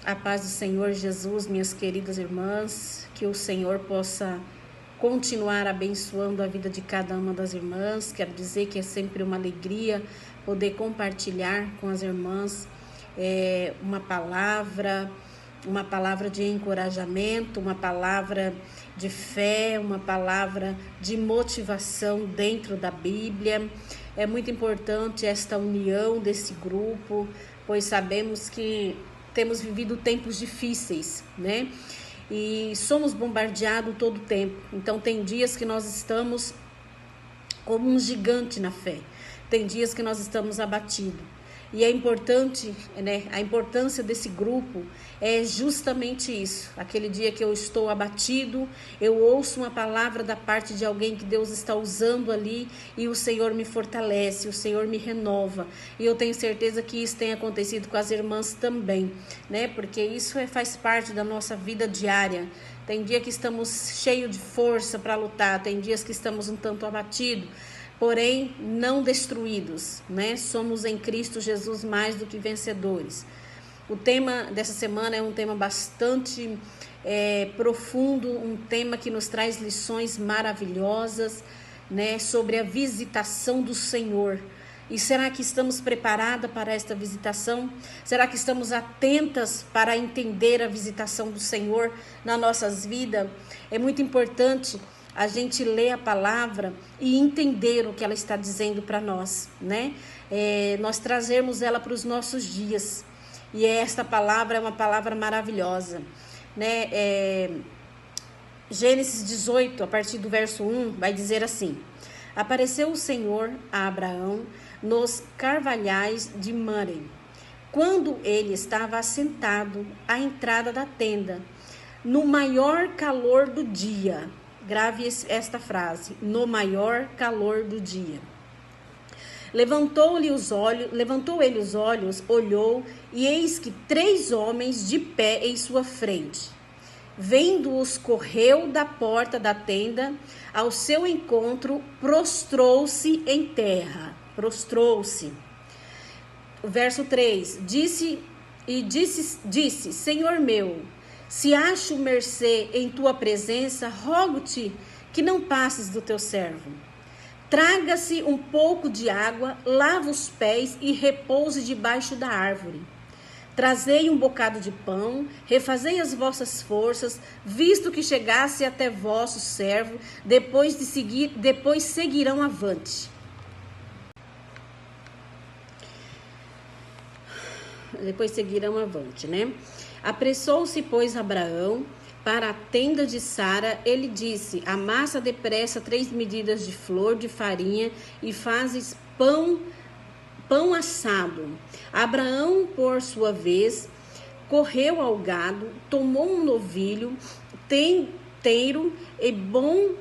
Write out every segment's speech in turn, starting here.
A paz do Senhor Jesus, minhas queridas irmãs, que o Senhor possa continuar abençoando a vida de cada uma das irmãs. Quero dizer que é sempre uma alegria poder compartilhar com as irmãs uma palavra de encorajamento, uma palavra de fé, uma palavra de motivação dentro da Bíblia. É muito importante esta união desse grupo, pois sabemos que temos vivido tempos difíceis, né? E somos bombardeados todo o tempo. Então tem dias que nós estamos como um gigante na fé. Tem dias que nós estamos abatidos. E é importante, né? A importância desse grupo é justamente isso. Aquele dia que eu estou abatido, eu ouço uma palavra da parte de alguém que Deus está usando ali e o Senhor me fortalece, o Senhor me renova. E eu tenho certeza que isso tem acontecido com as irmãs também, né? Porque isso faz parte da nossa vida diária. Tem dia que estamos cheios de força para lutar, tem dias que estamos um tanto abatidos, porém não destruídos, né? Somos em Cristo Jesus mais do que vencedores. O tema dessa semana é um tema bastante profundo, um tema que nos traz lições maravilhosas, né? Sobre a visitação do Senhor. E será que estamos preparadas para esta visitação? Será que estamos atentas para entender a visitação do Senhor nas nossas vidas? É muito importante a gente ler a palavra e entender o que ela está dizendo para nós, né? Nós trazermos ela para os nossos dias. E esta palavra é uma palavra maravilhosa, né? Gênesis 18, a partir do verso 1, vai dizer assim: Apareceu o Senhor a Abraão nos carvalhais de Mamre, quando ele estava assentado à entrada da tenda, no maior calor do dia. Grave esta frase: no maior calor do dia. Levantou ele os olhos, olhou, e eis que 3 homens de pé em sua frente. Vendo-os, correu da porta da tenda ao seu encontro, prostrou-se em terra. Prostrou-se. O verso 3, disse, Senhor meu, se acho mercê em tua presença, rogo-te que não passes do teu servo. Traga-se um pouco de água, lava os pés e repouse debaixo da árvore. Trazei um bocado de pão, refazei as vossas forças, visto que chegasse até vosso servo, depois seguirão avante. Né? Apressou-se, pois, Abraão para a tenda de Sara. Ele disse: amassa depressa 3 medidas de flor de farinha e fazes pão assado. Abraão, por sua vez, correu ao gado, tomou um novilho inteiro e bom,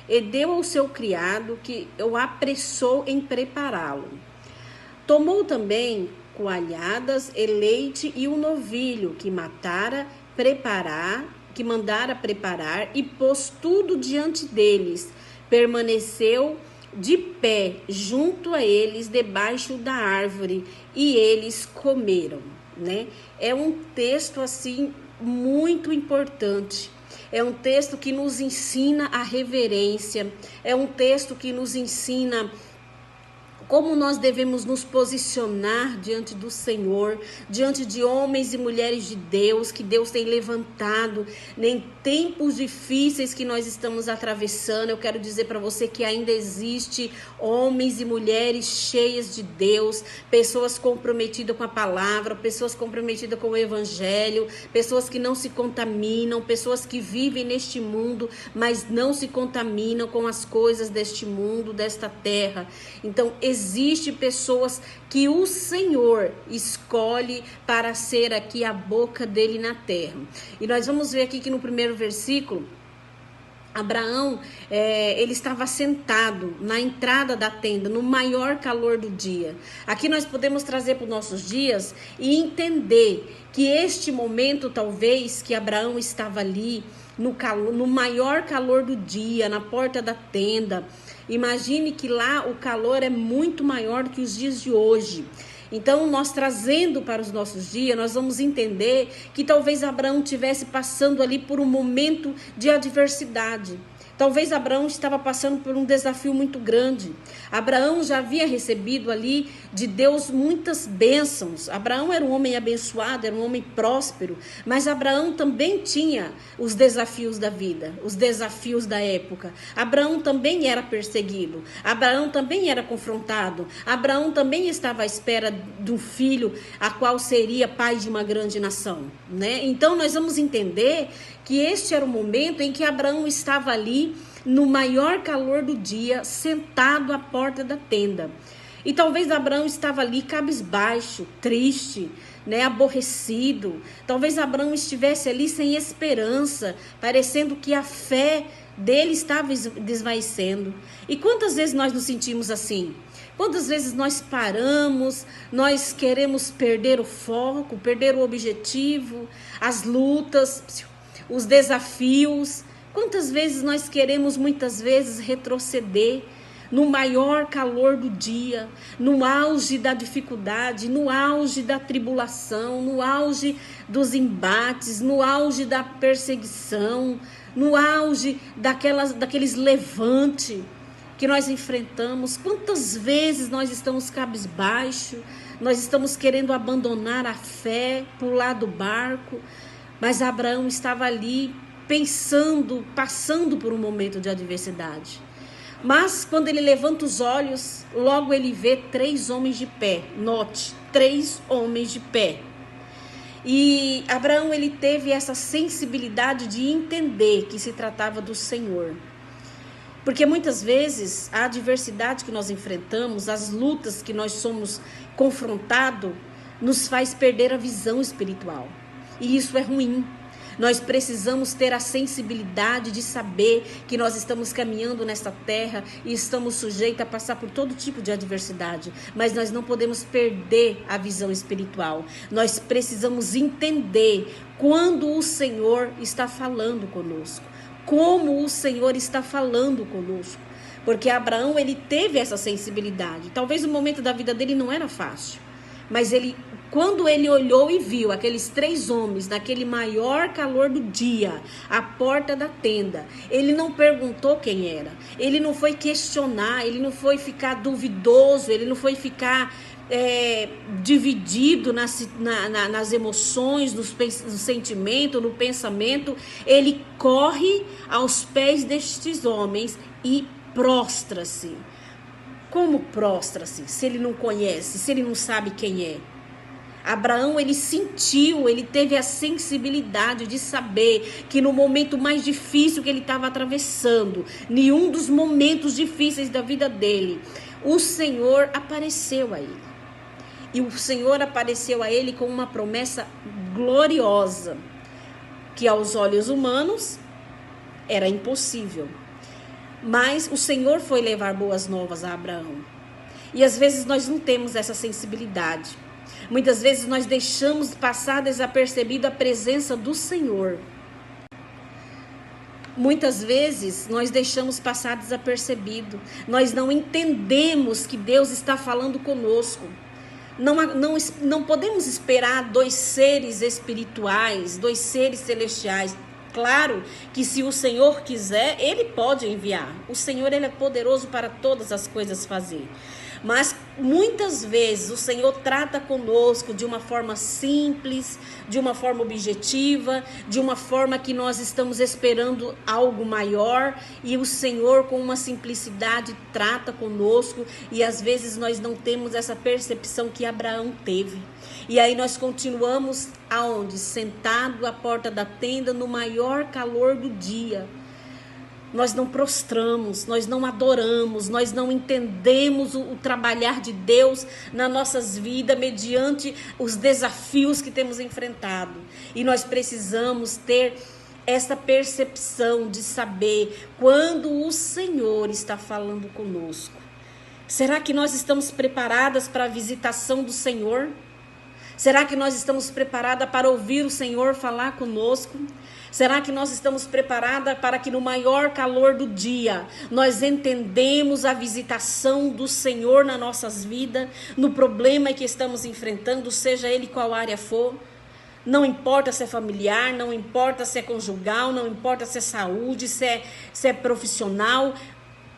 e deu ao seu criado, que o apressou em prepará-lo. Tomou também coalhadas e leite e o novilho que mandara preparar e pôs tudo diante deles. Permaneceu de pé junto a eles debaixo da árvore e eles comeram, né? É um texto assim muito importante. É um texto que nos ensina a reverência. É um texto que nos ensina como nós devemos nos posicionar diante do Senhor, diante de homens e mulheres de Deus, que Deus tem levantado em tempos difíceis que nós estamos atravessando. Eu quero dizer para você que ainda existe homens e mulheres cheias de Deus, pessoas comprometidas com a palavra, pessoas comprometidas com o evangelho, pessoas que não se contaminam, pessoas que vivem neste mundo, mas não se contaminam com as coisas deste mundo, desta terra. Então, existe pessoas que o Senhor escolhe para ser aqui a boca dele na terra. E nós vamos ver aqui que no primeiro versículo, Abraão, ele estava sentado na entrada da tenda, no maior calor do dia. Aqui nós podemos trazer para os nossos dias e entender que este momento, talvez, que Abraão estava ali, no maior calor do dia, na porta da tenda. Imagine que lá o calor é muito maior do que os dias de hoje. Então, nós trazendo para os nossos dias, nós vamos entender que talvez Abraão estivesse passando ali por um momento de adversidade. Talvez Abraão estava passando por um desafio muito grande. Abraão já havia recebido ali de Deus muitas bênçãos. Abraão era um homem abençoado, era um homem próspero. Mas Abraão também tinha os desafios da vida, os desafios da época. Abraão também era perseguido. Abraão também era confrontado. Abraão também estava à espera de um filho, a qual seria pai de uma grande nação, né? Então nós vamos entender que este era o momento em que Abraão estava ali no maior calor do dia, sentado à porta da tenda. E talvez Abraão estava ali cabisbaixo, triste, né, aborrecido. Talvez Abraão estivesse ali sem esperança, parecendo que a fé dele estava desvanecendo. E quantas vezes nós nos sentimos assim? Quantas vezes nós paramos, nós queremos perder o foco, perder o objetivo, as lutas, os desafios. Quantas vezes nós queremos muitas vezes retroceder no maior calor do dia, no auge da dificuldade, no auge da tribulação, no auge dos embates, no auge da perseguição, no auge daqueles levantes que nós enfrentamos. Quantas vezes nós estamos cabisbaixo, nós estamos querendo abandonar a fé, pular do barco. Mas Abraão estava ali pensando, passando por um momento de adversidade. Mas quando ele levanta os olhos, logo ele vê 3 homens de pé. Note, 3 homens de pé. E Abraão, ele teve essa sensibilidade de entender que se tratava do Senhor. Porque muitas vezes a adversidade que nós enfrentamos, as lutas que nós somos confrontados, nos faz perder a visão espiritual. E isso é ruim. Nós precisamos ter a sensibilidade de saber que nós estamos caminhando nesta terra e estamos sujeitos a passar por todo tipo de adversidade. Mas nós não podemos perder a visão espiritual. Nós precisamos entender quando o Senhor está falando conosco. Como o Senhor está falando conosco. Porque Abraão, ele teve essa sensibilidade. Talvez o momento da vida dele não era fácil. Mas quando ele olhou e viu aqueles 3 homens naquele maior calor do dia, à porta da tenda, ele não perguntou quem era, ele não foi questionar, ele não foi ficar duvidoso, ele não foi ficar dividido nas emoções, no sentimento, no pensamento. Ele corre aos pés destes homens e prostra-se. Como prostra-se, se ele não conhece, se ele não sabe quem é? Abraão, ele sentiu, ele teve a sensibilidade de saber que no momento mais difícil que ele estava atravessando, nenhum dos momentos difíceis da vida dele, o Senhor apareceu a ele. E o Senhor apareceu a ele com uma promessa gloriosa, que aos olhos humanos era impossível. Mas o Senhor foi levar boas novas a Abraão. E às vezes nós não temos essa sensibilidade. Muitas vezes nós deixamos passar desapercebido a presença do Senhor. Muitas vezes nós deixamos passar desapercebido. Nós não entendemos que Deus está falando conosco. Não podemos esperar 2 seres espirituais, 2 seres celestiais. Claro que se o Senhor quiser, Ele pode enviar. O Senhor, Ele é poderoso para todas as coisas fazer. Mas muitas vezes o Senhor trata conosco de uma forma simples, de uma forma objetiva, de uma forma que nós estamos esperando algo maior, e o Senhor com uma simplicidade trata conosco, e às vezes nós não temos essa percepção que Abraão teve. E aí nós continuamos aonde? Sentado à porta da tenda no maior calor do dia. Nós não prostramos, nós não adoramos, nós não entendemos o trabalhar de Deus nas nossas vidas mediante os desafios que temos enfrentado. E nós precisamos ter essa percepção de saber quando o Senhor está falando conosco. Será que nós estamos preparadas para a visitação do Senhor? Será que nós estamos preparadas para ouvir o Senhor falar conosco? Será que nós estamos preparadas para que no maior calor do dia nós entendemos a visitação do Senhor nas nossas vidas, no problema que estamos enfrentando, seja ele qual área for? Não importa se é familiar, não importa se é conjugal, não importa se é saúde, se é profissional,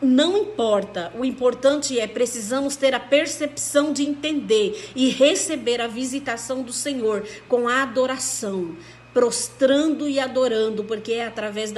não importa. O importante é precisamos ter a percepção de entender e receber a visitação do Senhor com a adoração, prostrando e adorando, porque é através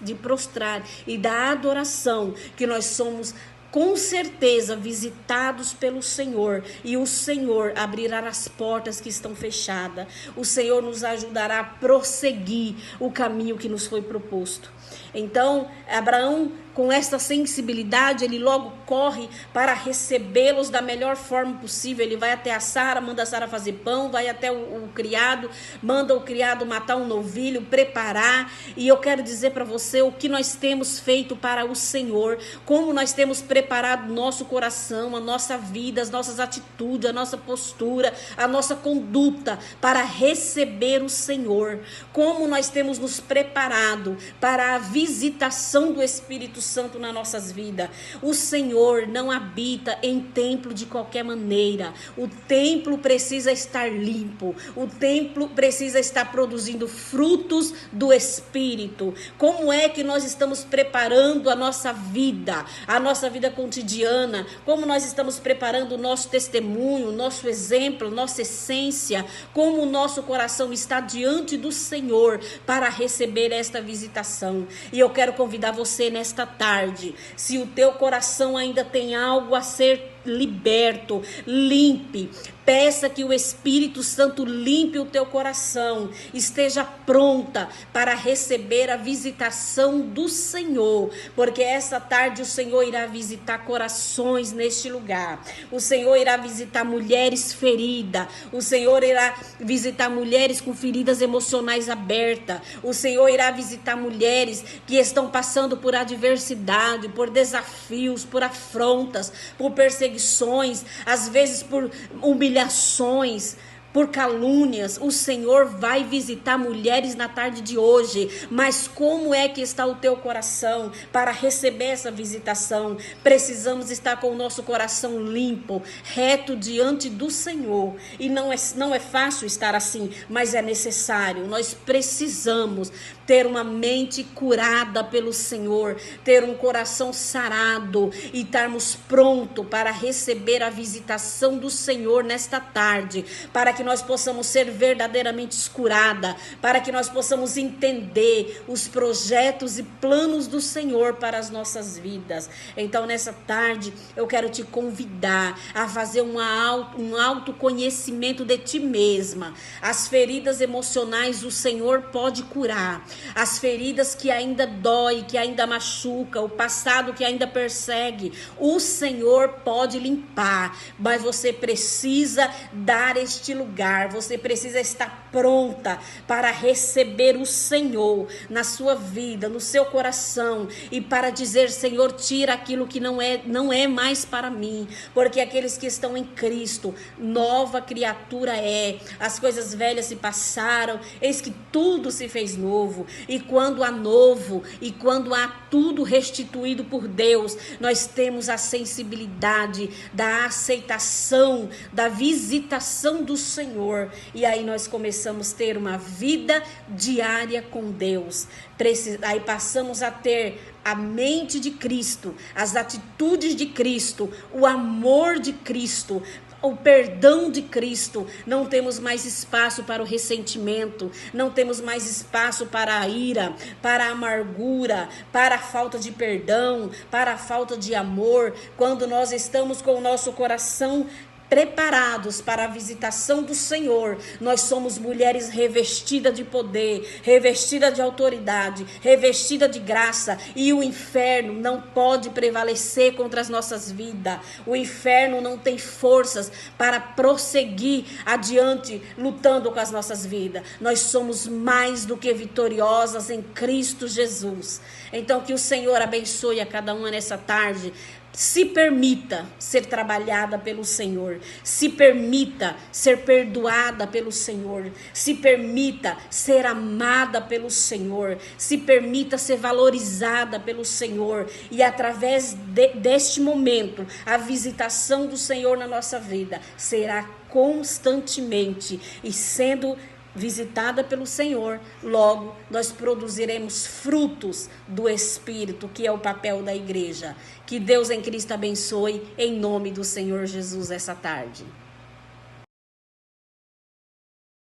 de prostrar e da adoração que nós somos com certeza visitados pelo Senhor, e o Senhor abrirá as portas que estão fechadas. O Senhor nos ajudará a prosseguir o caminho que nos foi proposto. Então, Abraão, com essa sensibilidade, ele logo corre para recebê-los da melhor forma possível. Ele vai até a Sara, manda a Sara fazer pão, vai até o criado, manda o criado matar um novilho, preparar. E eu quero dizer para você o que nós temos feito para o Senhor, como nós temos preparado nosso coração, a nossa vida, as nossas atitudes, a nossa postura, a nossa conduta para receber o Senhor. Como nós temos nos preparado para a visitação do Espírito Santo nas nossas vidas. O Senhor não habita em templo de qualquer maneira. O templo precisa estar limpo. O templo precisa estar produzindo frutos do Espírito. Como é que nós estamos preparando a nossa vida cotidiana? Como nós estamos preparando o nosso testemunho, nosso exemplo, nossa essência? Como o nosso coração está diante do Senhor para receber esta visitação? E eu quero convidar você nesta tarde, se o teu coração ainda tem algo a ser liberto, limpe, peça que o Espírito Santo limpe o teu coração, esteja pronta para receber a visitação do Senhor, porque essa tarde o Senhor irá visitar corações neste lugar, o Senhor irá visitar mulheres feridas, o Senhor irá visitar mulheres com feridas emocionais abertas, o Senhor irá visitar mulheres que estão passando por adversidade, por desafios, por afrontas, por perseguições, às vezes por humilhações, por calúnias. O Senhor vai visitar mulheres na tarde de hoje. Mas como é que está o teu coração para receber essa visitação? Precisamos estar com o nosso coração limpo, reto diante do Senhor. E não é fácil estar assim, mas é necessário. Nós precisamos ter uma mente curada pelo Senhor, ter um coração sarado e estarmos prontos para receber a visitação do Senhor nesta tarde, para que nós possamos ser verdadeiramente curados, para que nós possamos entender os projetos e planos do Senhor para as nossas vidas. Então, nessa tarde, eu quero te convidar a fazer um autoconhecimento de ti mesma. As feridas emocionais o Senhor pode curar. As feridas que ainda dói, que ainda machuca, o passado que ainda persegue, o Senhor pode limpar, mas você precisa dar este lugar, você precisa estar pronta para receber o Senhor na sua vida, no seu coração, e para dizer: Senhor, tira aquilo que não é mais para mim, porque aqueles que estão em Cristo, nova criatura é, as coisas velhas se passaram, eis que tudo se fez novo. E quando há novo, e quando há tudo restituído por Deus, nós temos a sensibilidade da aceitação, da visitação do Senhor, e aí nós começamos a ter uma vida diária com Deus. Aí passamos a ter a mente de Cristo, as atitudes de Cristo, o amor de Cristo, o perdão de Cristo. Não temos mais espaço para o ressentimento, não temos mais espaço para a ira, para a amargura, para a falta de perdão, para a falta de amor. Quando nós estamos com o nosso coração preparados para a visitação do Senhor, nós somos mulheres revestidas de poder, revestidas de autoridade, revestidas de graça, e o inferno não pode prevalecer contra as nossas vidas. O inferno não tem forças para prosseguir adiante lutando com as nossas vidas. Nós somos mais do que vitoriosas em Cristo Jesus. Então, que o Senhor abençoe a cada uma nessa tarde, Se permita ser trabalhada pelo Senhor. Se permita ser perdoada pelo Senhor. Se permita ser amada pelo Senhor. Se permita ser valorizada pelo Senhor. E através deste momento, a visitação do Senhor na nossa vida será constantemente. E sendo visitada pelo Senhor, logo nós produziremos frutos do Espírito, que é o papel da igreja. Que Deus em Cristo abençoe, em nome do Senhor Jesus, essa tarde.